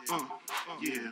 Yeah.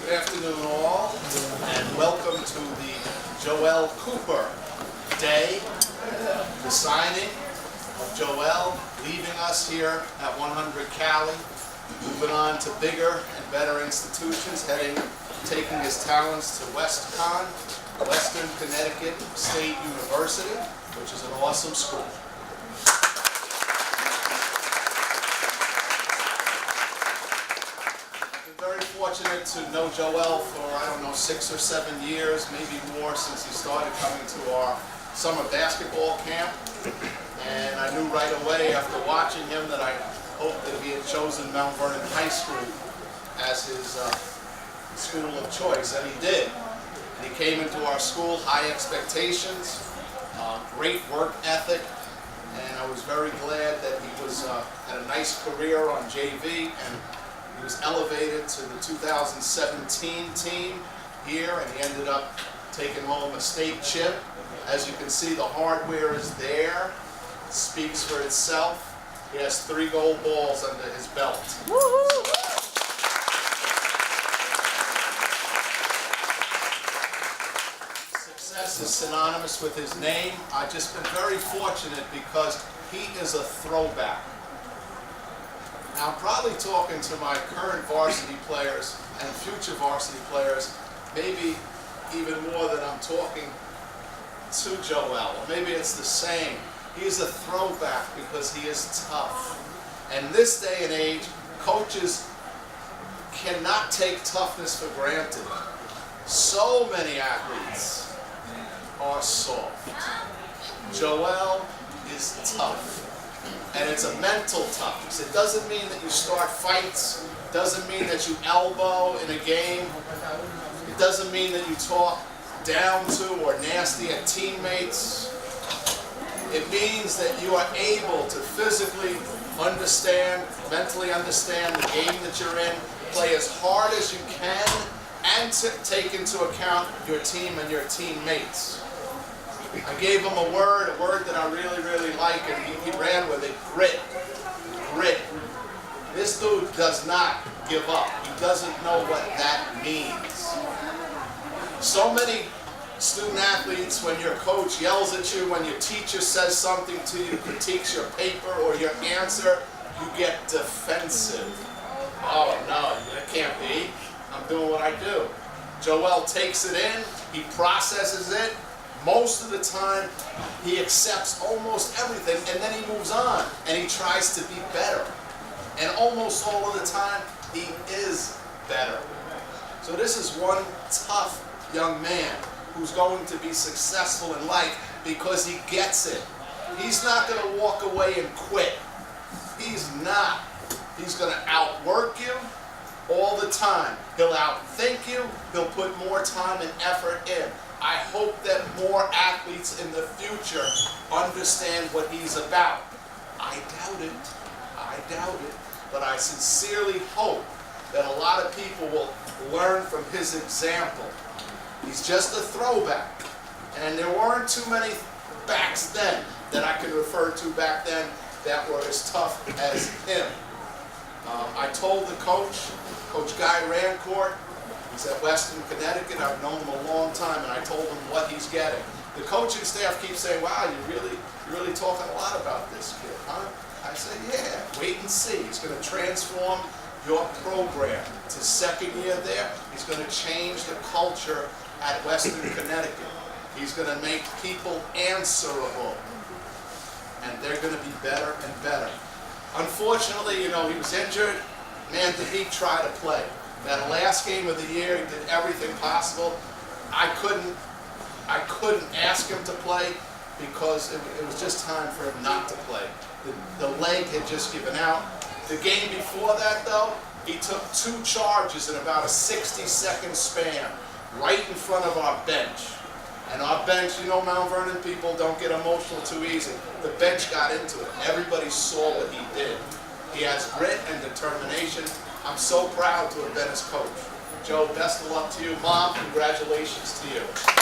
Good afternoon all, and welcome to the Joelle Cooper Day, the signing of Joelle, leaving us here at 100 Cali, moving on to bigger and better institutions, taking his talents to West Conn, Western Connecticut State University, which is an awesome school. Very fortunate to know Joelle for, 6 or 7 years, maybe more, since he started coming to our summer basketball camp. And I knew right away after watching him that I hoped that he had chosen Mount Vernon High School as his school of choice, and he did. And he came into our school, high expectations, great work ethic, and I was very glad that he had a nice career on JV, and he was elevated to the 2017 team here, and he ended up taking home a state chip. As you can see, the hardware is there. It speaks for itself. He has 3 gold balls under his belt. Woo-hoo! Success is synonymous with his name. I've just been very fortunate because he is a throwback. Now, I'm probably talking to my current varsity players and future varsity players, maybe even more than I'm talking to Joelle, or maybe it's the same. He's a throwback because he is tough. And this day and age, coaches cannot take toughness for granted. So many athletes are soft. Joelle is tough. And it's a mental toughness. It doesn't mean that you start fights. It doesn't mean that you elbow in a game. It doesn't mean that you talk down to or nasty at teammates. It means that you are able to physically understand, mentally understand the game that you're in, play as hard as you can, and to take into account your team and your teammates. I gave him a word that I really, really like, and he ran with it, grit. Grit. This dude does not give up. He doesn't know what that means. So many student athletes, when your coach yells at you, when your teacher says something to you, critiques your paper or your answer, you get defensive. Oh no, that can't be. I'm doing what I do. Joelle takes it in, he processes it. Most of the time, he accepts almost everything, and then he moves on, and he tries to be better. And almost all of the time, he is better. So this is one tough young man who's going to be successful in life because he gets it. He's not going to walk away and quit. He's not. He's going to outwork you, all the time. He'll outthink you. He'll put more time and effort in. I hope that more athletes in the future understand what he's about. I doubt it. I doubt it. But I sincerely hope that a lot of people will learn from his example. He's just a throwback. And there weren't too many backs then that I can refer to back then that were as tough as him. I told the coach, Coach Guy Rancourt, he's at Western, Connecticut. I've known him a long time, and I told him what he's getting. The coaching staff keeps saying, wow, you're really talking a lot about this kid, huh? I said, yeah, wait and see. He's going to transform your program to second year there. He's going to change the culture at Western, Connecticut. He's going to make people answerable, and they're going to be better and better. Unfortunately, he was injured. Man, did he try to play. That last game of the year, he did everything possible. I couldn't ask him to play because it was just time for him not to play. The leg had just given out. The game before that, though, he took 2 charges in about a 60-second span right in front of our bench. And our bench, Mount Vernon people don't get emotional too easy. The bench got into it. Everybody saw what he did. He has grit and determination. I'm so proud to have been his coach. Joe, best of luck to you. Mom, congratulations to you. So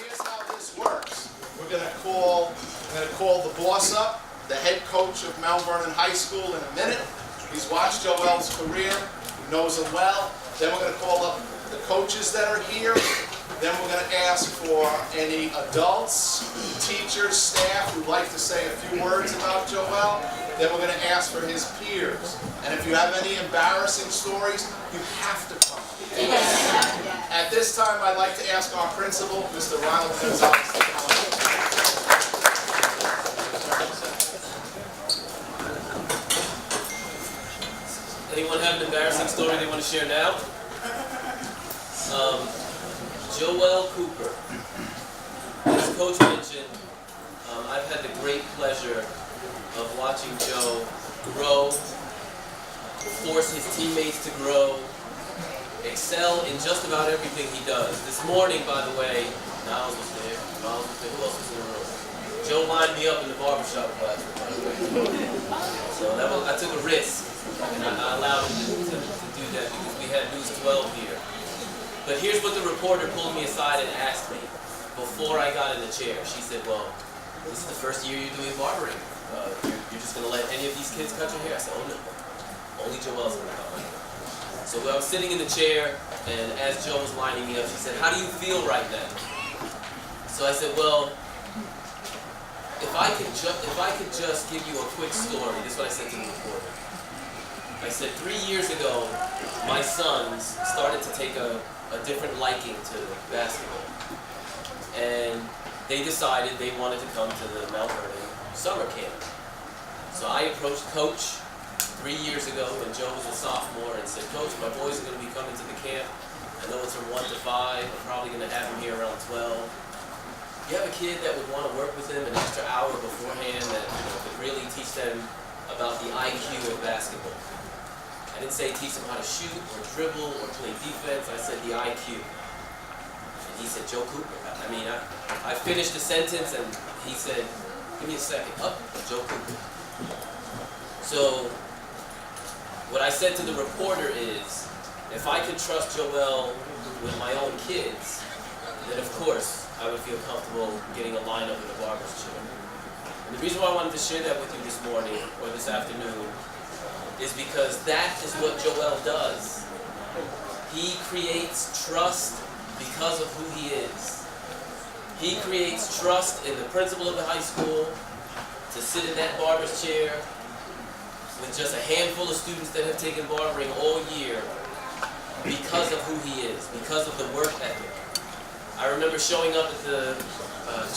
here's how this works. I'm going to call the boss up, the head coach of Mount Vernon High School, in a minute. He's watched Joelle's career. Knows him well. Then we're going to call up the coaches that are here. Then we're going to ask for any adults, teachers, staff who'd like to say a few words about Joelle. Then we're going to ask for his peers. And if you have any embarrassing stories, you have to come. At this time, I'd like to ask our principal, Mr. Ronald Gonzalez, to come up. Anyone have an embarrassing story they want to share now? Joelle Cooper. As Coach mentioned, I've had the great pleasure of watching Joe grow, force his teammates to grow, excel in just about everything he does. This morning, by the way, Niles was there. Who else was in the room? Joe lined me up in the barbershop class, by the way. So I took a risk. And I allowed him to do that because we had News 12 here. But here's what the reporter pulled me aside and asked me before I got in the chair. She said, well, this is the first year you're doing barbering. You're just going to let any of these kids cut your hair? I said, oh no, only Joelle's going to cut my hair. So I was sitting in the chair, and as Joe was lining me up, she said, how do you feel right now? So I said, well, if I could just give you a quick story, this is what I said to the reporter. I said 3 years ago, my sons started to take a different liking to basketball. And they decided they wanted to come to the Mount Vernon summer camp. So I approached Coach 3 years ago when Joe was a sophomore and said, Coach, my boys are going to be coming to the camp. I know it's from 1 to 5. I'm probably going to have them here around 12. You have a kid that would want to work with them an extra hour beforehand that could really teach them about the IQ of basketball. I didn't say teach them how to shoot or dribble or play defense. I said the IQ. And he said, Joe Cooper. I finished the sentence and he said, give me a second. Joe Cooper. So what I said to the reporter is, if I could trust Joelle with my own kids, then of course I would feel comfortable getting a lineup in the barber's chair. And the reason why I wanted to share that with you this morning or this afternoon is because that is what Joelle does. He creates trust because of who he is. He creates trust in the principal of the high school to sit in that barber's chair with just a handful of students that have taken barbering all year because of who he is, because of the work ethic. I remember showing up at the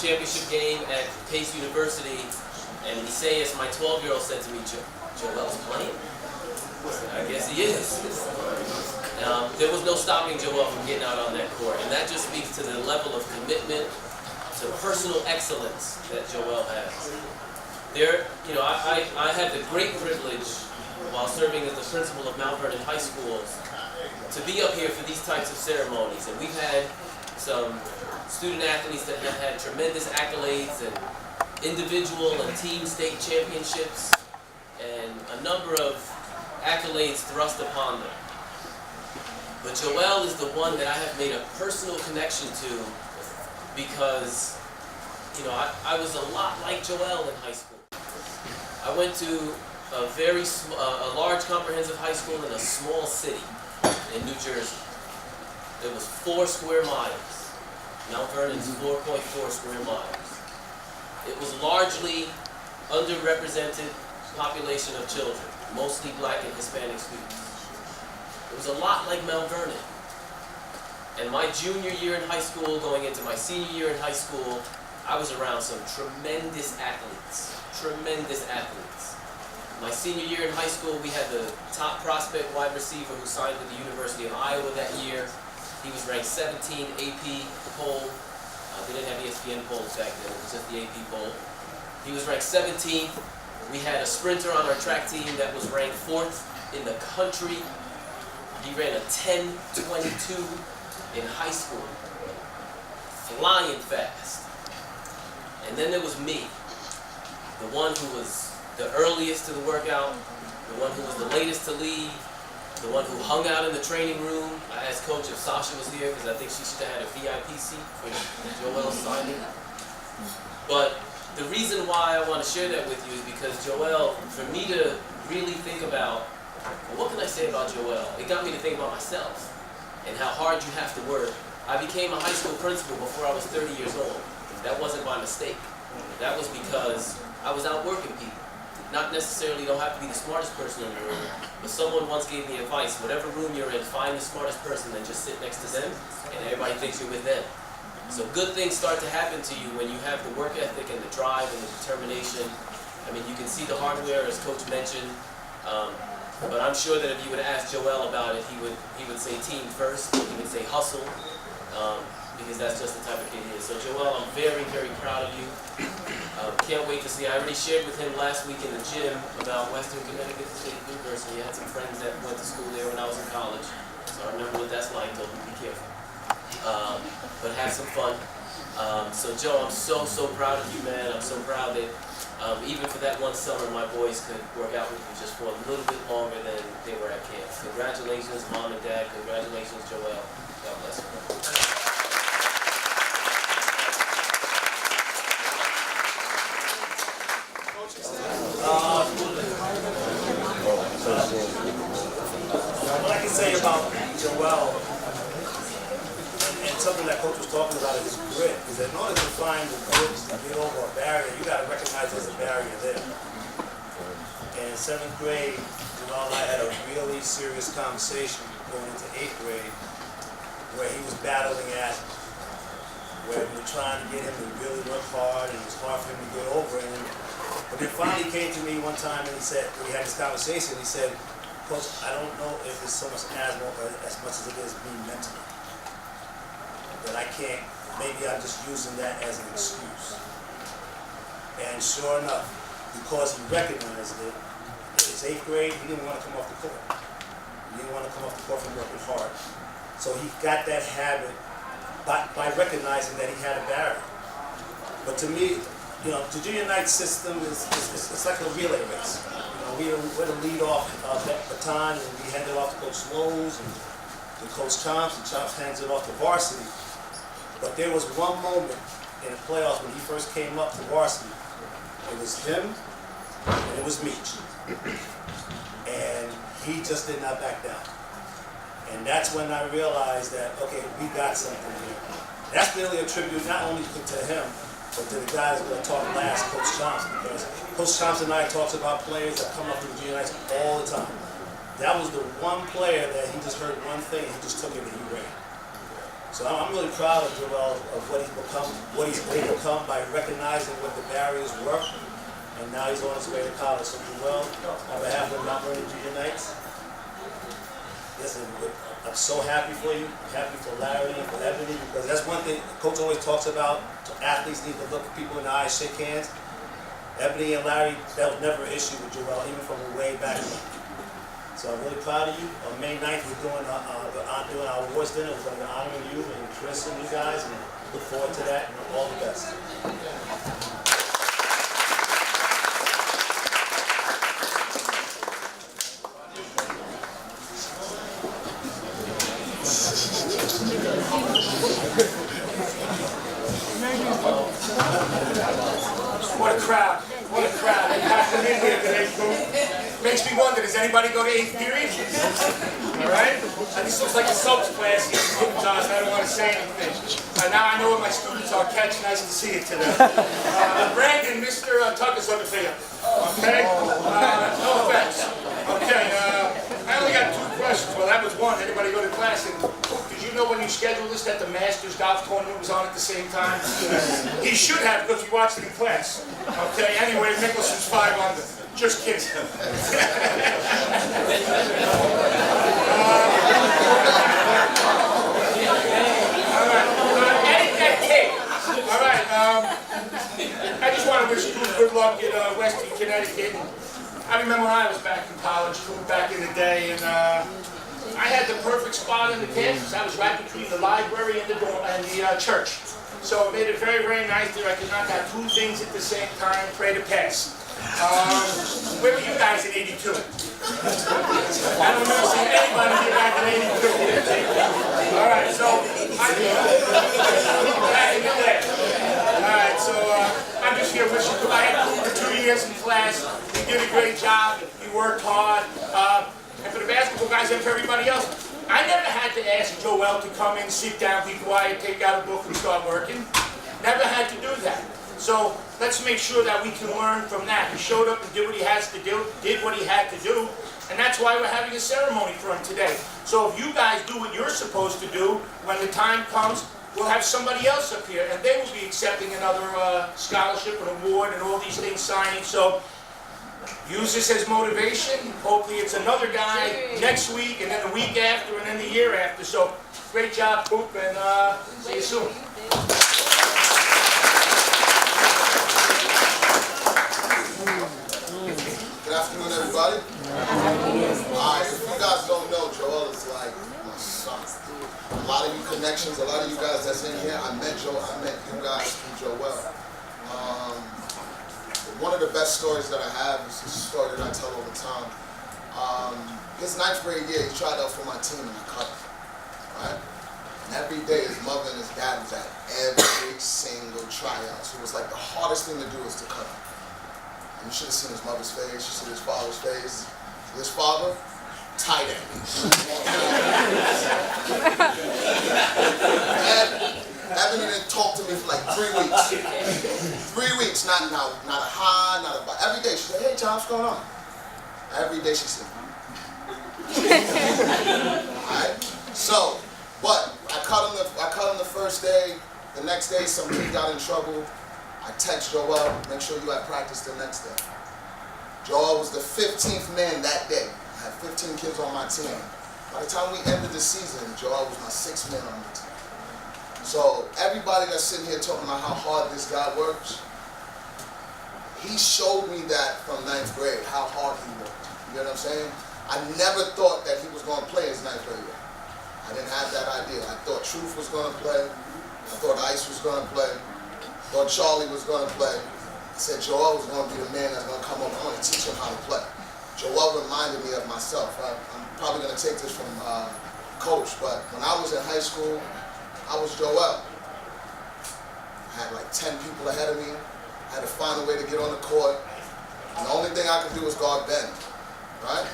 championship game at Pace University, and Isaias, my 12-year-old, said to me, Joelle's playing? I guess he is. There was no stopping Joelle from getting out on that court, and that just speaks to the level of commitment to personal excellence that Joelle has. I had the great privilege, while serving as the principal of Mount Vernon High School, to be up here for these types of ceremonies. And we've had some student athletes that have had tremendous accolades and individual and team state championships and a number of accolades thrust upon them. But Joelle is the one that I have made a personal connection to because, I was a lot like Joelle in high school. I went to a large comprehensive high school in a small city in New Jersey. It was 4 square miles. Mount Vernon's 4.4 square miles. It was largely underrepresented population of children, mostly black and Hispanic students. It was a lot like Mount Vernon. And my junior year in high school, going into my senior year in high school, I was around some tremendous athletes. My senior year in high school, we had the top prospect wide receiver who signed with the University of Iowa that year. He was ranked 17 AP poll. They didn't have ESPN polls back then, it was just the AP poll. He was ranked 17th. We had a sprinter on our track team that was ranked 4th in the country. He ran a 10.22 in high school, flying fast. And then there was me, the one who was the earliest to the workout, the one who was the latest to leave, the one who hung out in the training room. I asked Coach if Sasha was here because I think she should have had a VIP seat for Joelle's signing. But the reason why I want to share that with you is because Joelle, for me to really think about, well, what can I say about Joelle? It got me to think about myself and how hard you have to work. I became a high school principal before I was 30 years old. That wasn't by mistake. That was because I was out working people. Not necessarily don't have to be the smartest person in the room, but someone once gave me advice, whatever room you're in, find the smartest person and just sit next to them, and everybody thinks you're with them. So good things start to happen to you when you have the work ethic and the drive and the determination. I mean, you can see the hardware, as Coach mentioned, but I'm sure that if you would ask Joelle about it, he would say team first, he would say hustle, because that's just the type of kid he is. So Joelle, I'm very, very proud of you. Can't wait to see. I already shared with him last week in the gym about Western Connecticut State University. I had some friends that went to school there when I was in college, so I remember what that's like. Told me be careful, but have some fun. So Joe, I'm so proud of you, man. I'm so proud that even for that one summer, my boys could work out with you just for a little bit longer than they were at camp. Congratulations, Mom and Dad. Congratulations, Joelle. God bless you. What I can say about Joelle, and something that Coach was talking about is grit, is that in order to find the grit to get over a barrier, you got to recognize there's a barrier there. And in 7th grade, Joelle and I had a really serious conversation going into 8th grade, where he was battling at, where we were trying to get him to really work hard, and it was hard for him to get over it. But then finally he came to me one time and he said, we had this conversation, he said, Coach, I don't know if it's so much asthma or as much as it is me mentally. That I can't, maybe I'm just using that as an excuse. And sure enough, because he recognized it, in his 8th grade, he didn't want to come off the court. He didn't want to come off the court from working hard. So he got that habit by recognizing that he had a barrier. But to me, the junior night system is it's like a relay race. We're the lead off that baton, and we hand it off to Coach Lowe's and to Coach Chomps, and Chomps hands it off to varsity. But there was one moment in the playoffs when he first came up to varsity. It was him and it was Meach. And he just did not back down. And that's when I realized that, okay, we got something here. That's really a tribute not only to him, but to the guys who are talking last, Coach Thompson, because Coach Thompson and I talks about players that come up to the junior nights all the time. That was the one player that he just heard one thing, he just took it and he ran. So I'm really proud of Joelle of what he's become, what he's become by recognizing what the barriers were, and now he's on his way to college. So Joelle, on behalf of Mount Vernon Junior Knights, listen, I'm so happy for you. I'm happy for Larry and for Ebony, because that's one thing Coach always talks about. Athletes need to look people in the eye, shake hands. Ebony and Larry, that was never an issue with Joelle, even from way back then. So I'm really proud of you. On May 9th, we're doing our awards dinner. We're going to honor you and Chris and you guys, and look forward to that, and all the best. What a crowd. What a crowd. They packed them in here today, too. Makes me wonder, does anybody go to 8th period? All right? This looks like a soaps class here, Josh. I don't want to say anything. Now I know what my students are. Catch, nice to see you today. Brandon, Mr. Tucker's looking for you. Okay? No offense. Okay, I only got 2 questions. Well, that was one. Anybody go to class? And did you know when you scheduled this that the Masters golf tournament was on at the same time? He should have, because he watched it in class. Okay, anyway, Mickelson's 5 under. Just kidding. All right, I just want to wish you good luck in West Conn, Connecticut. I remember when I was back in college, back in the day, and I had the perfect spot in the campus. I was right between the library and the church. So it made it very, very nice there. I could knock out 2 things at the same time, pray to pass. Where were you guys in '82? I don't remember seeing anybody here back in '82. All right, so back in the day. All right, so I'm just here wishing you. I had Cooper 2 years in class. He did a great job. He worked hard. And for the basketball guys and for everybody else, I never had to ask Joelle to come in, sit down, be quiet, take out a book and start working. Never had to do that. So let's make sure that we can learn from that. He showed up and did what he has to do, did what he had to do, and that's why we're having a ceremony for him today. So if you guys do what you're supposed to do, when the time comes, we'll have somebody else up here, and they will be accepting another scholarship, an award, and all these things signing. So use this as motivation. Hopefully it's another guy next week, and then the week after, and then the year after. So great job, Coop, and see you soon. Good afternoon, everybody. If you guys don't know, Joelle is like my son. A lot of you connections, a lot of you guys that's in here, I met you guys through Joelle. One of the best stories that I have is a story that I tell all the time. His 9th grade year, he tried out for my team and I cut him. Right? And every day his mother and his dad was at every single tryout. So it was like the hardest thing to do was to cut him. You should have seen his mother's face, you should see his father's face. His father, tight end. Evan didn't talk to me for like 3 weeks. 3 weeks, not a high, not a bye. Every day she said, "Hey Tom, what's going on?" Every day she said, Alright? So, but I cut him the first day. The next day some kid got in trouble. I text Joelle, make sure you at practice the next day. Joelle was the 15th man that day. I had 15 kids on my team. By the time we ended the season, Joelle was my 6th man on the team. So everybody that's sitting here talking about how hard this guy works, he showed me that from 9th grade, how hard he worked. You know what I'm saying? I never thought that he was going to play his 9th grade year. I didn't have that idea. I thought Truth was going to play. I thought Ice was going to play. Thought Charlie was going to play. I said Joelle was going to be the man that's going to come up. I'm going to teach him how to play. Joelle reminded me of myself. I'm probably going to take this from Coach, but when I was in high school, I was Joelle. I had like 10 people ahead of me. I had to find a way to get on the court. And the only thing I could do was guard Ben, right?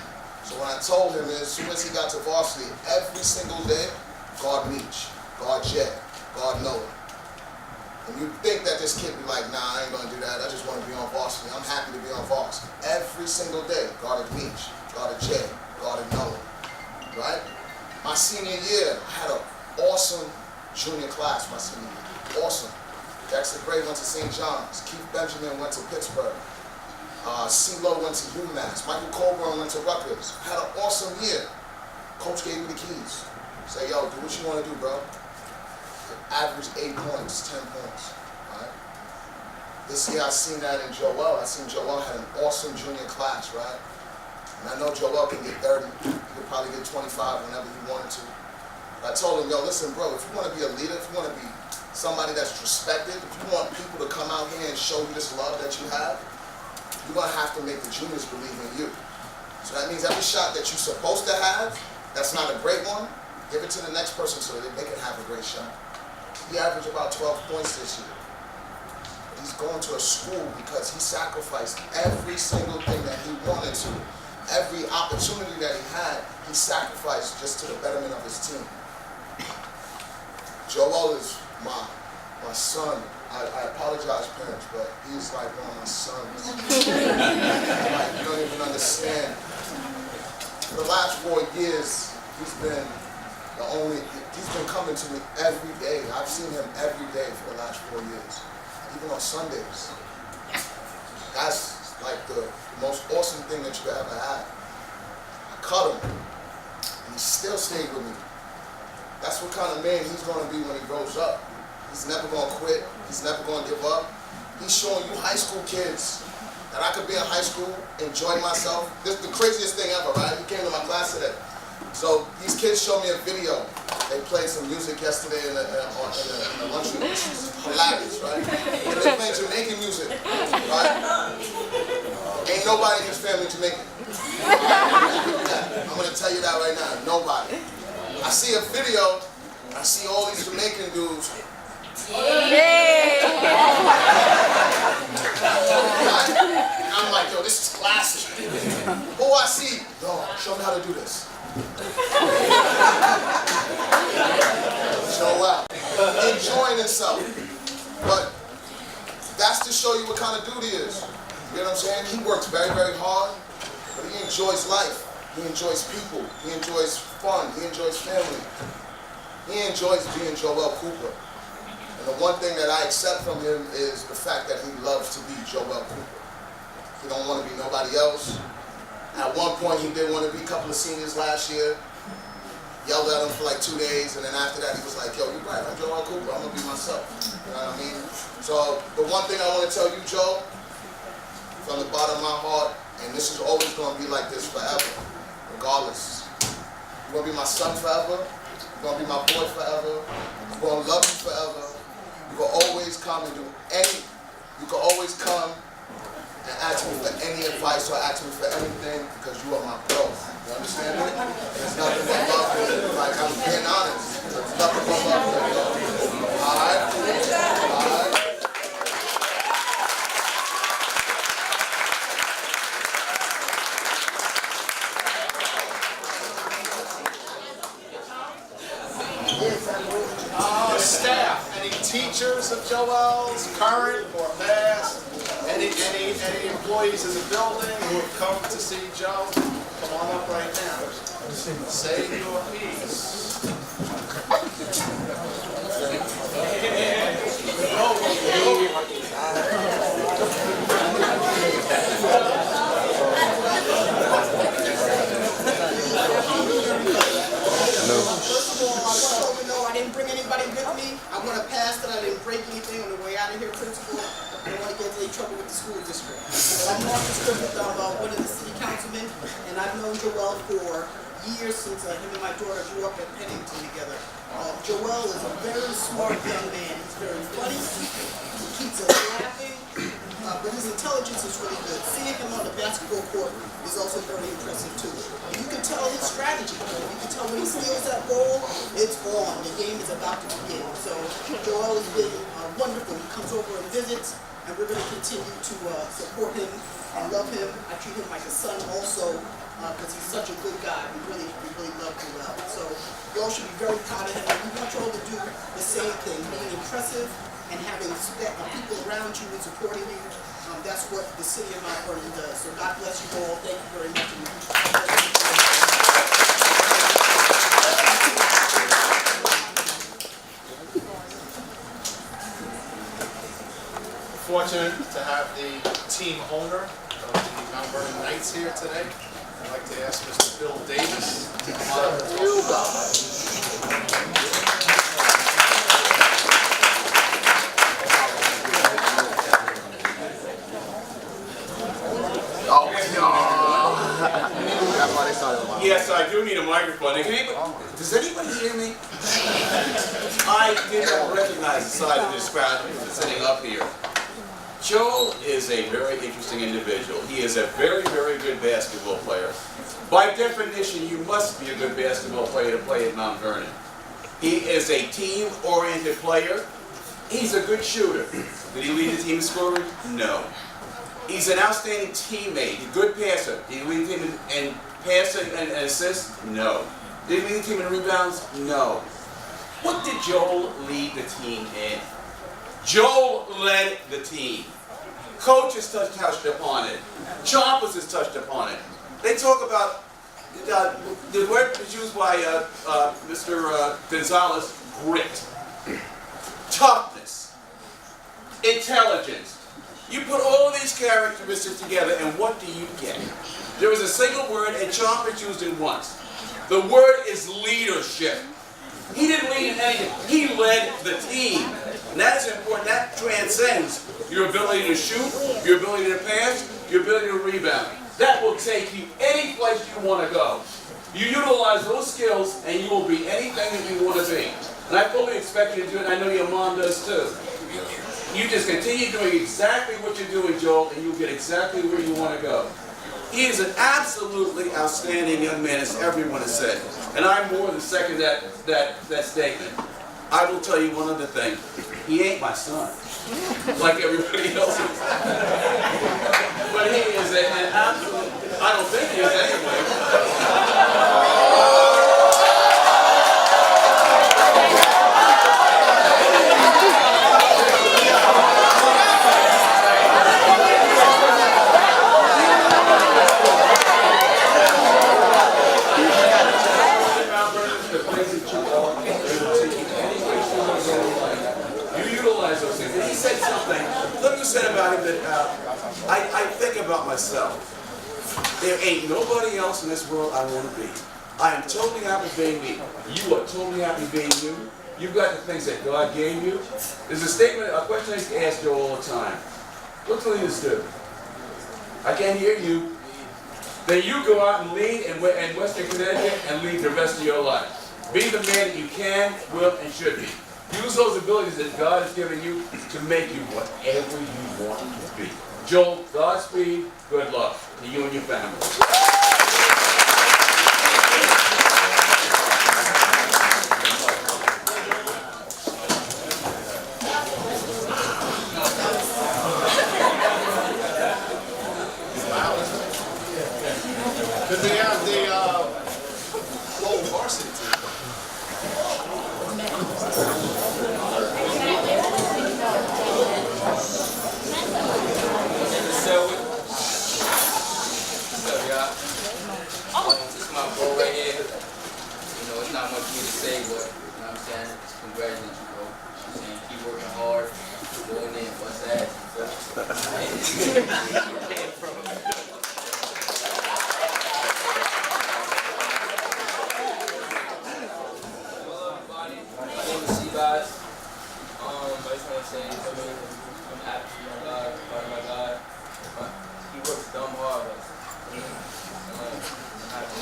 So what I told him is, as soon as he got to varsity, every single day, guard Meach, guard Jay, guard Noah. And you think that this kid be like, nah, I ain't gonna do that. I just want to be on varsity. I'm happy to be on varsity. Every single day, guarded Meach, guarded Jay, guarded Noah, right? My senior year, I had an awesome junior class my senior year. Awesome. Dexter Gray went to St. John's. Keith Benjamin went to Pittsburgh. CeeLo went to UMass. Michael Colburn went to Rutgers. I had an awesome year. Coach gave me the keys. Say, yo, do what you want to do, bro. Average 8 points, 10 points. Right? This year I seen that in Joelle. I seen Joelle had an awesome junior class, right? And I know Joelle can get 30. He could probably get 25 whenever he wanted to. But I told him, yo, listen, bro, if you want to be a leader, if you want to be somebody that's respected, if you want people to come out here and show you this love that you have, you're going to have to make the juniors believe in you. So that means every shot that you're supposed to have, that's not a great one, give it to the next person so that they can have a great shot. He averaged about 12 points this year. He's going to a school because he sacrificed every single thing that he wanted to. Every opportunity that he had, he sacrificed just to the betterment of his team. Joelle is my son. I apologize, parents, but he's like one of my sons. Like, you don't even understand. For the last 4 years, he's been coming to me every day. I've seen him every day for the last 4 years, even on Sundays. That's like the most awesome thing that you could ever have. I cut him, and he still stayed with me. That's what kind of man he's going to be when he grows up. He's never going to quit. He's never going to give up. He's showing you high school kids that I could be in high school, enjoy myself. This is the craziest thing ever, right? He came to my class today. So these kids showed me a video. They played some music yesterday in the lunchroom. This is hilarious, right? They played Jamaican music, right? Ain't nobody in his family Jamaican. I'm going to tell you that right now. Nobody. I see a video, I see all these Jamaican dudes. Right? And I'm like, yo, this is classic. Who I see, yo, show me how to do this. Joelle, enjoying himself. But that's to show you what kind of dude he is. You know what I'm saying? He works very, very hard, but he enjoys life. He enjoys people. He enjoys fun. He enjoys family. He enjoys being Joelle Cooper. And the one thing that I accept from him is the fact that he loves to be Joelle Cooper. He don't want to be nobody else. At one point, he did want to be a couple of seniors last year. Yelled at him for like 2 days, and then after that, he was like, yo, you're right, I'm Joelle Cooper. I'm going to be myself. You know what I mean? So the one thing I want to tell you, Joe, from the bottom of my heart, and this is always going to be like this forever, regardless. You're going to be my son forever. You're going to be my boy forever. I'm going to love you forever. You can always come and do any, you can always come and ask me for any advice or ask me for anything because you are my bro. You understand me? There's nothing but love here. Like, I'm being honest. There's nothing but love here. All right? All right? Staff, any teachers of Joelle's, current or past, any employees in the building who have come to see Joe, come on up right now. Say your piece. I didn't bring anybody with me. I want to pass that I didn't break anything on the way out of here, principal. I don't want to get into any trouble with the school district. But I'm Marcus Griffith. I'm one of the city councilmen, and I've known Joelle for years since him and my daughter grew up at Pennington together. Joelle is a very smart young man. He's very funny. He keeps us laughing. But his intelligence is really good. Seeing him on the basketball court is also very impressive too. You can tell his strategy. You can tell when he steals that ball, it's on. The game is about to begin. So Joelle has been wonderful. He comes over and visits, and we're going to continue to support him and love him. I treat him like a son also because he's such a good guy. We really love Joelle. So y'all should be very proud of him. And we want y'all to do the same thing, being impressive and having people around you and supporting you. That's what the city of Mount Vernon does. So God bless you all. Thank you very much. Fortunate to have the team owner of the Mount Vernon Knights here today. I'd like to ask Mr. Bill Davis to come on up. Does anybody hear me? I did not recognize the side of this crowd sitting up here. Joel is a very interesting individual. He is a very, very good basketball player. By definition, you must be a good basketball player to play at Mount Vernon. He is a team-oriented player. He's a good shooter. Did he lead the team in scoring? No. He's an outstanding teammate, a good passer. Did he lead the team in passing and assists? No. Did he lead the team in rebounds? No. What did Joel lead the team in? Joel led the team. Coach has touched upon it. Chompers has touched upon it. They talk about, the word was used by Mr. Gonzalez, grit, toughness, intelligence. You put all of these characteristics together, and what do you get? There is a single word, and Chompers used it once. The word is leadership. He didn't lead in anything. He led the team. And that is important. That transcends your ability to shoot, your ability to pass, your ability to rebound. That will take you any place you want to go. You utilize those skills, and you will be anything that you want to be. And I fully expect you to do it, and I know your mom does too. You just continue doing exactly what you're doing, Joel, and you'll get exactly where you want to go. He is an absolutely outstanding young man, as everyone has said. And I more than second that statement. I will tell you one other thing. He ain't my son, like everybody else is. But he is an absolute, I don't think he is anyway. About him that I think about myself. There ain't nobody else in this world I want to be. I am totally happy being me. You are totally happy being you. You've got the things that God gave you. There's a question I used to ask Joe all the time. What do leaders do? I can't hear you. Then you go out and lead in Western Connecticut and lead the rest of your life. Be the man that you can, will, and should be. Use those abilities that God has given you to make you whatever you want to be. Joel, Godspeed, good luck to you and your family. Could we have the whole varsity team? Say what, you know what I'm saying? Just congratulate you, bro. I'm saying keep working hard, going in, what's that? Hello everybody, my name is C-Guys. I just want to say, I'm happy for my God, part of my God. He works dumb hard, but I'm happy.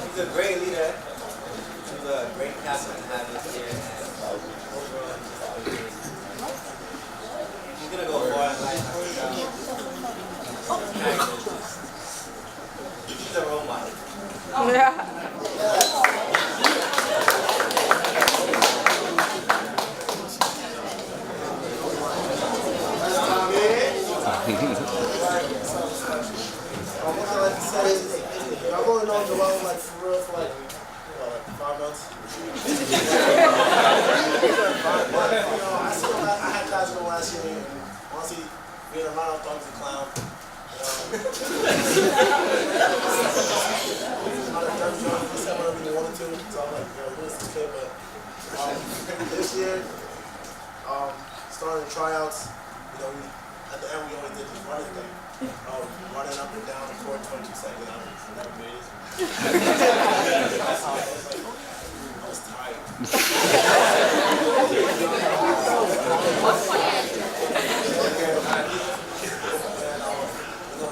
He's a great leader. He's a great captain to have this year. Overall, he's gonna go far in life. He's a role model. What I like to say is, I've only known Joelle like for real for like 5 months. But I had guys go last year, and honestly, being around, I thought he was a clown. Not a third job, he said whatever he wanted to, so I'm like, yo, this is good. But this year, starting the tryouts, at the end we always did this running thing. Running up and down the court 22 seconds. I never made it. That's how I was like, I was tired.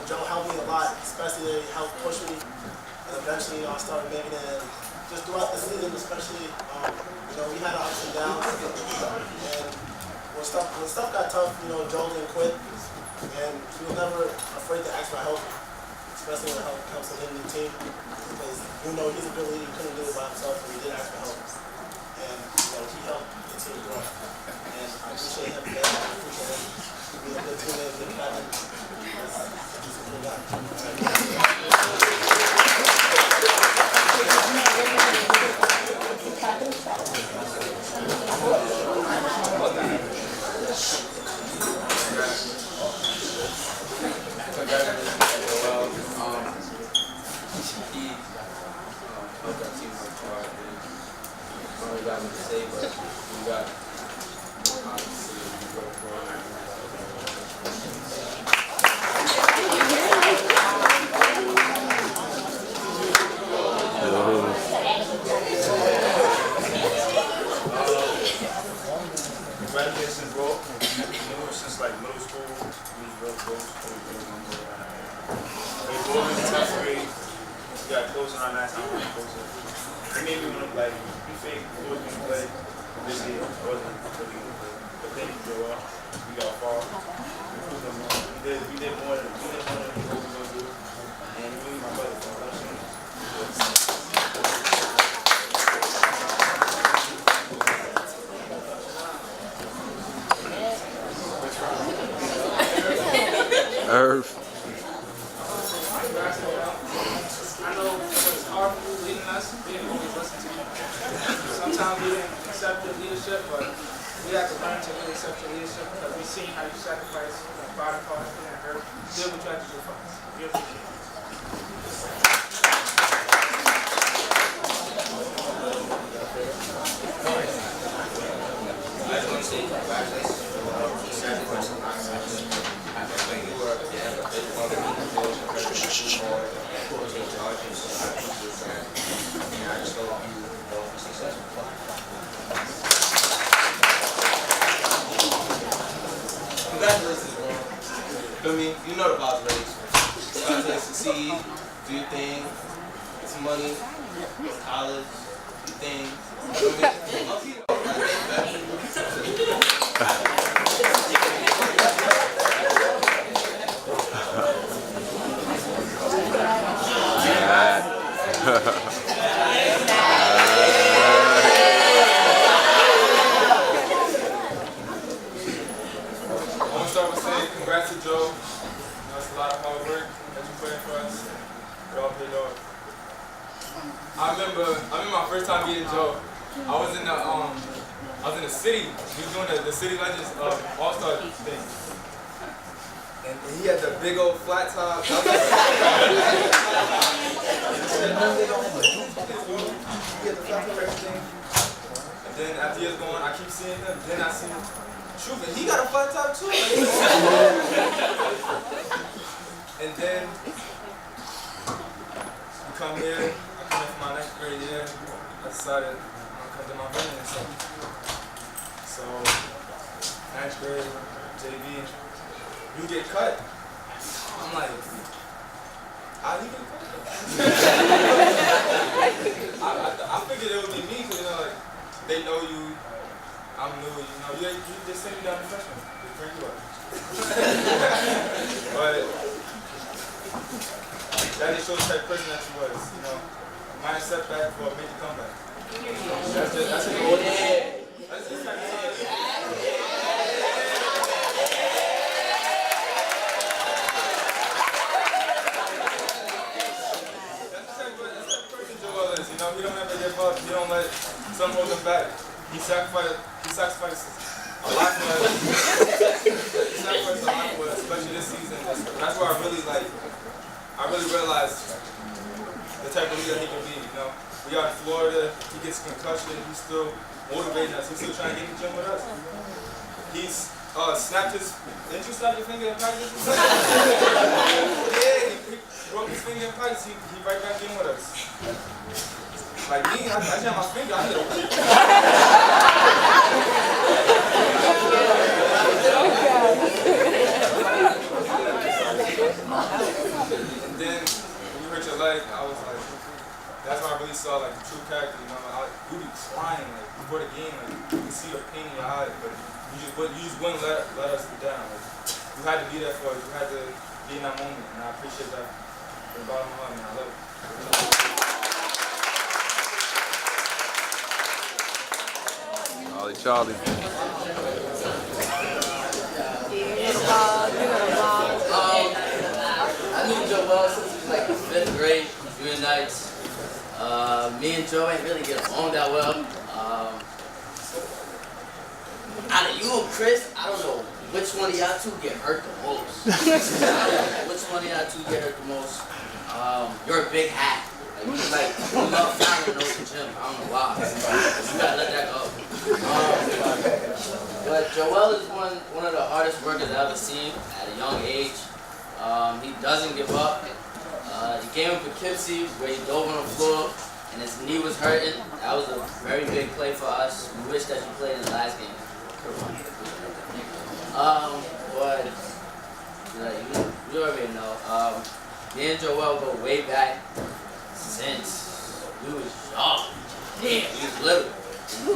Joe helped me a lot, especially he helped push me, and eventually I started making it. And just throughout the season, especially, we had our ups and downs. And when stuff got tough, Joe didn't quit, and he was never afraid to ask for help, especially when help comes to him and the team, because he's a good leader, he couldn't do it by himself, and he did ask for help. And he helped the team grow. And I appreciate him for that. I appreciate him being a good teammate, good captain. He's a cool guy. Got me to say, but we got obviously we go for Congratulations, bro. Since like middle school, we was real close. We were in the 10th grade. We got closer on that time. We were closer. It made me want to like. We was going to play this year. It wasn't really going to play. But then we got far. We did more than what we were going to do. And me and my brother from Earth. I know it's hard for you leading us. We didn't always listen to you. Sometimes we didn't accept your leadership, but we had to learn to really accept your leadership because we've seen how you sacrifice, body parts, and hurt, did what you had to do for us. We appreciate it. I just want to say congratulations to you. Sacrifice a lot. You were a big part of the take charge and so I appreciate that. And I just hope you will be successful. Congratulations, bro. Feel me? You know the vibes, right? Try to succeed, do your thing, get some money, go to college, do your thing. Congrats to Joe. It's a lot of hard work that you put in for us. It all paid off. I remember my first time meeting Joe. I was in the city. We were doing the City Legends All-Star thing. And he had the big old flat top. He had the flat top everything. And then after years going, I keep seeing him. Then I see him. Truth, and he got a flat top too. And then we come here. I come in for my 9th grade year. I decided I'm gonna come to my running and stuff. So 9th grade, JV, you get cut. I'm like, how do you get cut? I figured it would be me because like they know you. I'm new, you just send me down to freshman. They bring you up. But that just shows the type of person that you was, Minor setback for a major comeback. That's it. That's just kind of Joelle is, he don't ever give up, he don't let something hold him back. He sacrificed a lot for us. He sacrificed a lot for us, especially this season. That's where I really realized the type of leader he can be, We out in Florida, he gets concussion, he's still motivating us, he's still trying to get in the gym with us. He's snapped his. Didn't you snap your finger in practice? Yeah, he broke his finger in practice. He right back in with us. Like me, I jammed my finger. I hit him. And then when you hurt your leg, I was like, that's when I really saw like the true character. You know, you be crying like before the game, like you can see the pain in your eyes, but you just wouldn't let us down. Like, you had to be there for us. You had to be in that moment, and I appreciate that from the bottom of my heart, man. I love it. Charlie. I knew Joelle since we was like 5th grade, junior nights. Me and Joe ain't really get along that well. Out of you and Chris, I don't know which one of y'all two get hurt the most. Which one of y'all two get hurt the most? You're a big hat. Like, you love finding those in the gym. I don't know why. You gotta let that go. But Joelle is one of the hardest workers I've ever seen at a young age. He doesn't give up. He came in Poughkeepsie where he dove on the floor and his knee was hurting. That was a very big play for us. We wish that you played in the last game. But you already know. Me and Joelle go way back since we was young. Damn, we was little. In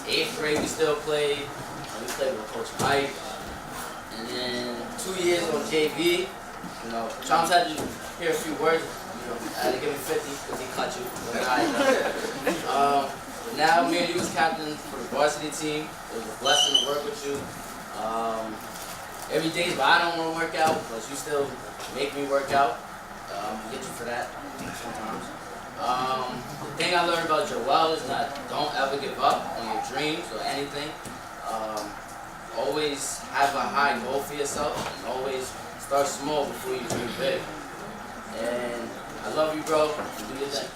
8th grade we still played. We played with Coach Mike. And then 2 years on JV. You know, Chomps had to hear a few words. You know, I had to give him 50 because he cut you. But now me and you was captain for the varsity team. It was a blessing to work with you. Every day but I don't want to work out, but you still make me work out. Get you for that sometimes. The thing I learned about Joelle is that don't ever give up on your dreams or anything. Always have a high goal for yourself and always start small before you dream big. And I love you, bro. Do your thing.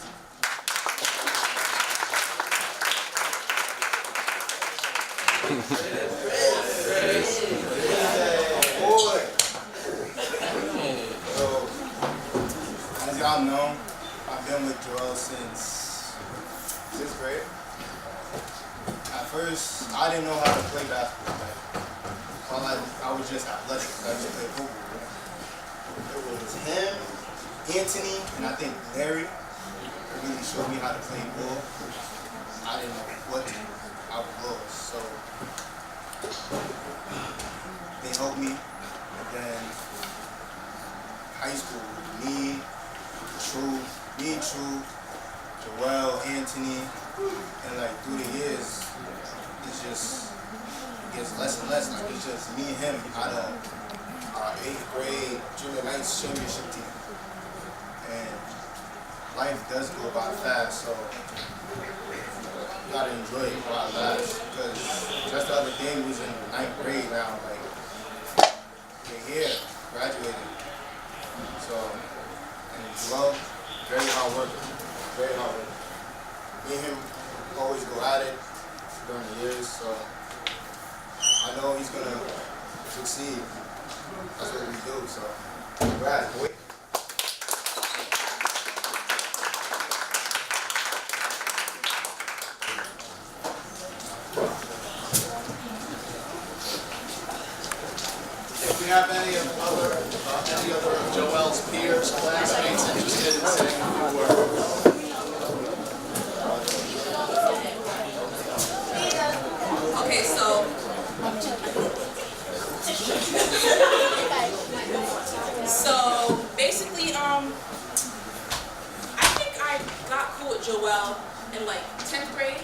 Boy. So, as y'all know, I've been with Joelle since 6th grade. At first, I didn't know how to play basketball. I was just athletic. I just played football. It was him, Anthony, and I think Larry who really showed me how to play ball. I didn't know what I was lost. So they helped me. And then high school, me, True, Joelle, Anthony, and like through the years, it's just it gets less and less. Like it's just me and him out of our 8th grade junior nights championship team. And life does go by fast, so you gotta enjoy it while it lasts. Because just the other day we was in 9th grade now, like we're here, graduating. So, and Joelle, very hard worker, very hard worker. Me and him always go at it during the years, so I know he's gonna succeed. That's what we do, so congrats, boy. If we have any other of Joelle's peers, classmates interested in saying a few words. Okay, so basically, I think I got cool with Joelle in like 10th grade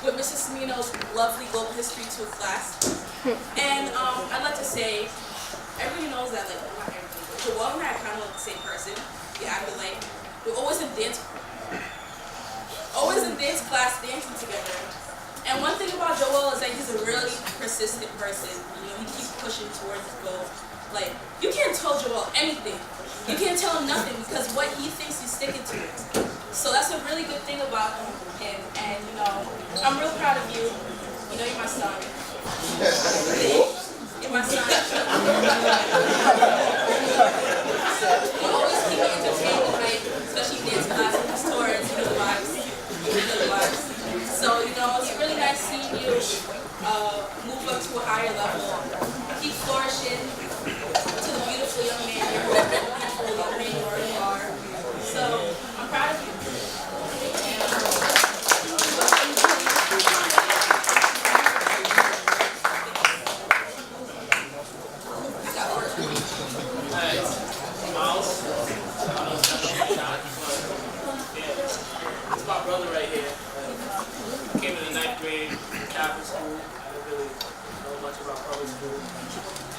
with Mrs. Semino's lovely global history 2 class. And I'd like to say, everybody knows that, like, not everybody, but Joelle and I are kind of like the same person. Yeah, I feel like we're always in dance class dancing together. And one thing about Joelle is that he's a really persistent person. You know, he keeps pushing towards his goal. Like, you can't tell Joelle anything. You can't tell him nothing because what he thinks he's sticking to it. So that's a really good thing about him. And you know, I'm real proud of you. You know, you're my son. my son. You always keep me entertained, like, especially dance class with his tours, you know the vibes. You know the vibes. So, you know, it's really nice seeing you move up to a higher level. Keep flourishing to the beautiful young man you're beautiful young man you already are. So, I'm proud of you. It's my brother right here. Came in the 9th grade, Catholic school. I didn't really know much about public school.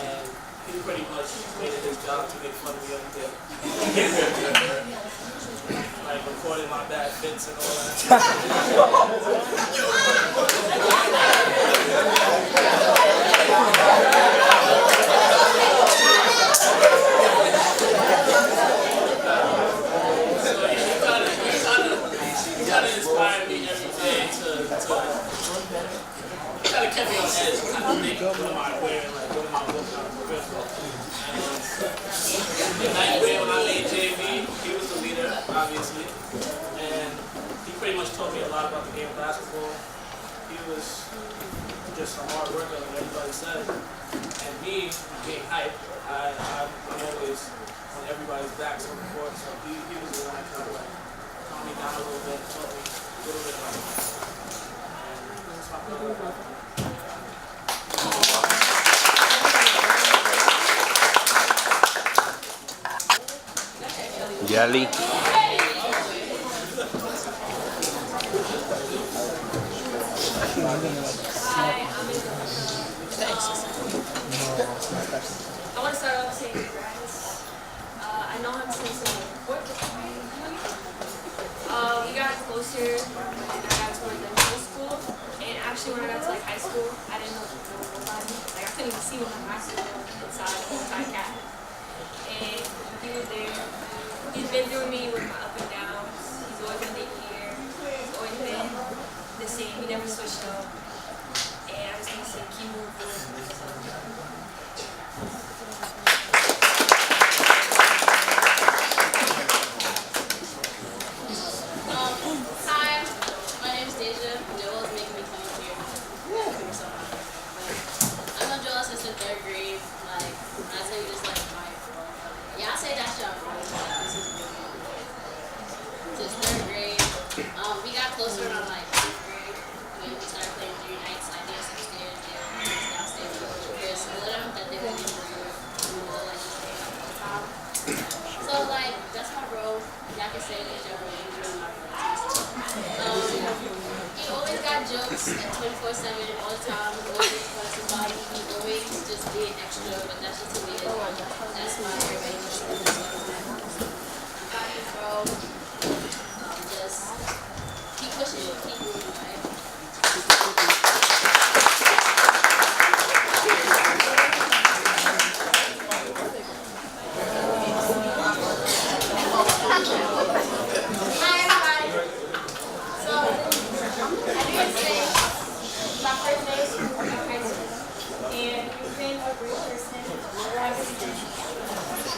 And he pretty much made it his job to make fun of me every day. Like recording my bad fits and all that. Inspired me every day to kind of kept me on edge. I think what am I wearing, like what am I looking at for real. In 9th grade when I made JV, he was the leader, obviously, and he pretty much taught me a lot about the game of basketball. He was just a hard worker, like everybody said, and me being hype, I'm always on everybody's backs on the court, so he was the one that kind of like calmed me down a little bit, taught me a little bit about it. And that's my brother. Jelly. I want to start off saying congrats. I know him since fourth grade. We got closer when I got to like middle school, and actually when I got to like high school, I didn't know nobody. Like I couldn't even see one in high school inside the whole entire cat. And he was there. He's been through me with my up and downs. He's always been here. He's always been the same. He never switched up. And I just want to say keep moving forward. Hi, my name is Deja. Joelle's making me come up here. So, I know Joelle since the 3rd grade. Like, when I tell you this, like, y'all say that's y'all bro. This is really since 3rd grade. We got closer on like 5th grade. We started playing 3 nights, like dance upstairs, downstairs. There's a little that they didn't improve. We were like just staying up all the time. So like that's my bro. Y'all can say that y'all bro. He always got jokes at 24/7 all the time. He always wants somebody. He always just being extra, but that's just who he is. That's my everybody. I'm proud of you, bro. Just keep pushing it, keep moving, right?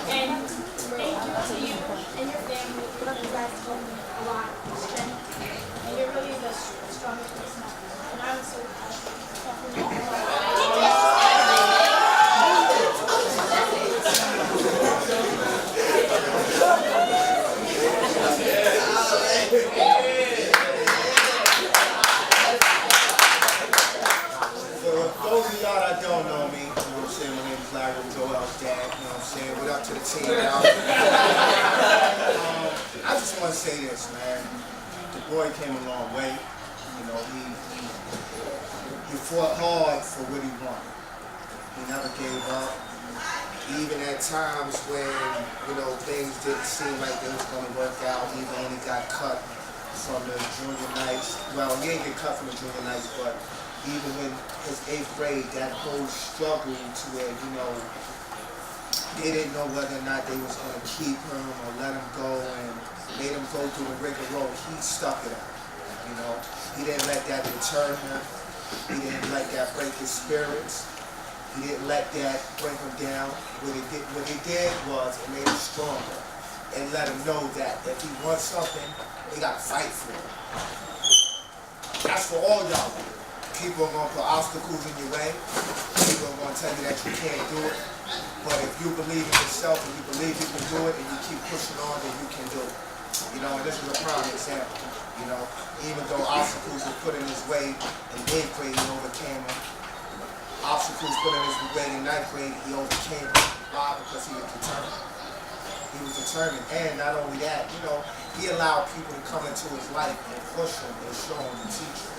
And thank you to you and your family. You guys told me a lot of strength. And you're really the strongest person out there. And I'm so For those of y'all that don't know me, you know what I'm saying, my name is Larry, Joelle's dad, you know what I'm saying, what up to the team out. I just want to say this, man, the boy came a long way, you know, he fought hard for what he wanted. He never gave up, even at times when, you know, things didn't seem like they was going to work out, even when he got cut from the junior nights. Well, he didn't get cut from the junior nights, but even when his 8th grade, that whole struggle to where, you know, they didn't know whether or not they was going to keep him or let him go and made him go through the rigmarole, he stuck it out, you know. He didn't let that deter him. He didn't let that break his spirits. He didn't let that bring him down. What he did was it made him stronger and let him know that if he wants something, he got to fight for it. That's for all y'all. People are going to put obstacles in your way. People are going to tell you that you can't do it. But if you believe in yourself and you believe you can do it and you keep pushing on, then you can do it. You know, and this is a prime example. You know, even though obstacles were put in his way in 8th grade, he overcame them. Obstacles put in his way in 9th grade, he overcame them. Why? Because he was determined. He was determined. And not only that, you know, he allowed people to come into his life and push him and show him and teach him.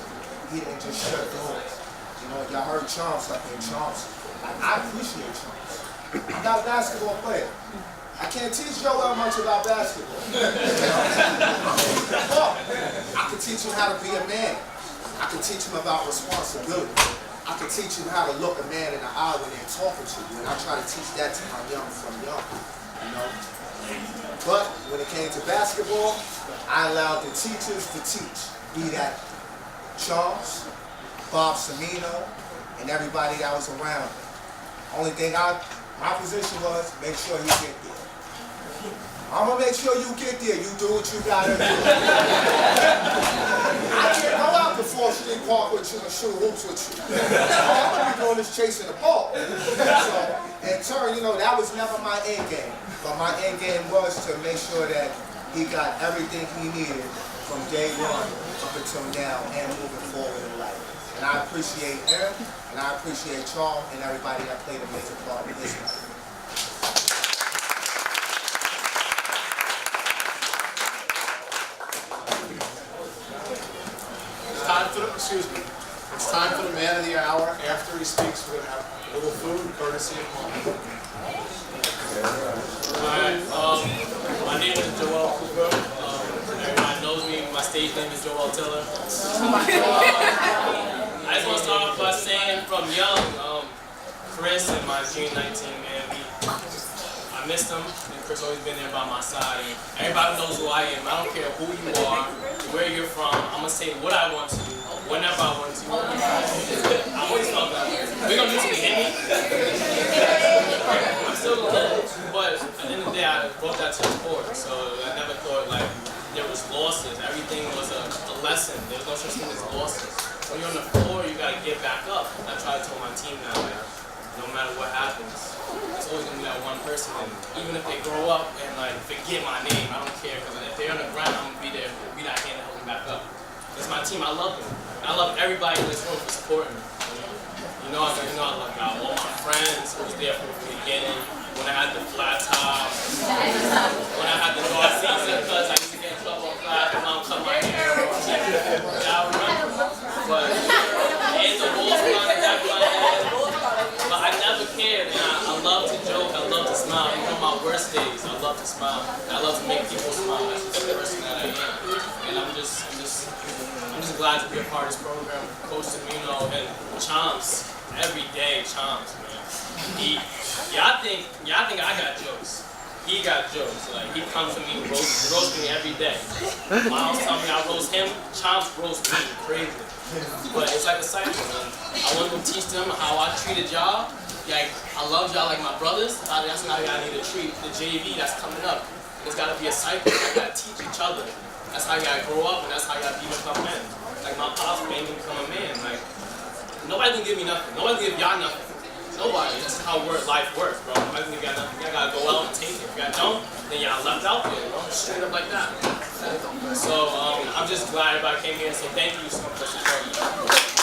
He didn't just shut doors. You know, y'all heard Chomps up here. Chomps, like, I appreciate Chomps. I'm not a basketball player. I can't teach Joelle much about basketball. But I can teach him how to be a man. I can teach him about responsibility. I can teach him how to look a man in the eye when they're talking to you. And I try to teach that to my young from young. You know? But when it came to basketball, I allowed the teachers to teach. Be that Charles, Bob Semino, and everybody that was around. Only thing my position was make sure you get there. I'm gonna make sure you get there. You do what you gotta do. I can't go out to 4th Street Park with you and shoot hoops with you. All I'm gonna be doing is chasing the ball. So, in turn, you know, that was never my end game. But my end game was to make sure that he got everything he needed from day one up until now and moving forward in life. And I appreciate him, and I appreciate Charles and everybody that played a major part in his life. It's time for the man of the hour. After he speaks, we're going to have a little food, courtesy of mom. Alright, my name is Joelle Cooper. Everybody knows me. My stage name is Joelle Tiller. I just want to start off by saying from young, Chris and my June 19, man, I missed him, and Chris always been there by my side. And everybody knows who I am. I don't care who you are, where you're from. I'm going to say what I want to do, whenever I want to. I always felt that. We're going to do something hit me. I'm still going to live. But at the end of the day, I brought that to the court. So I never thought like there was losses. Everything was a lesson. There's no such thing as losses. When you're on the floor, you got to get back up. I try to tell my team now, like, no matter what happens, it's always going to be that one person. And even if they grow up and like forget my name, I don't care. Because if they're on the ground, I'm going to be there, be that hand to help them back up. It's my team. I love them. I love everybody in this room for supporting me. You know, I love all my friends who was there from the beginning. When I had the flat top, when I had the guard season, because I used to get in trouble on class, my mom cut my hair. I remember. But and the walls were on the back of my head. But I never cared, and I love to joke, I love to smile. Even on my worst days, I love to smile. I love to make people smile. That's just the person that I am. And I'm just glad to be a part of this program. Coach Semino and Chomps, every day, Chomps, man. Y'all think I got jokes. He got jokes. Like, he comes to me, roast me every day. Miles tell me I roast him, Chomps roast me. Crazy. But it's like a cycle, man. I want to teach them how I treated y'all. Like, I love y'all like my brothers. That's how y'all need to treat the JV that's coming up. There's got to be a cycle. I got to teach each other. That's how y'all grow up, and that's how y'all become men. Like, my pops made me become a man. Like, nobody can give me nothing. Nobody can give y'all nothing. Nobody. That's how life works, bro. Nobody can give y'all nothing. Y'all got to go out and take it. If y'all don't, then y'all left out there, you know? Straight up like that. So, I'm just glad everybody came here, so thank you so much for supporting me.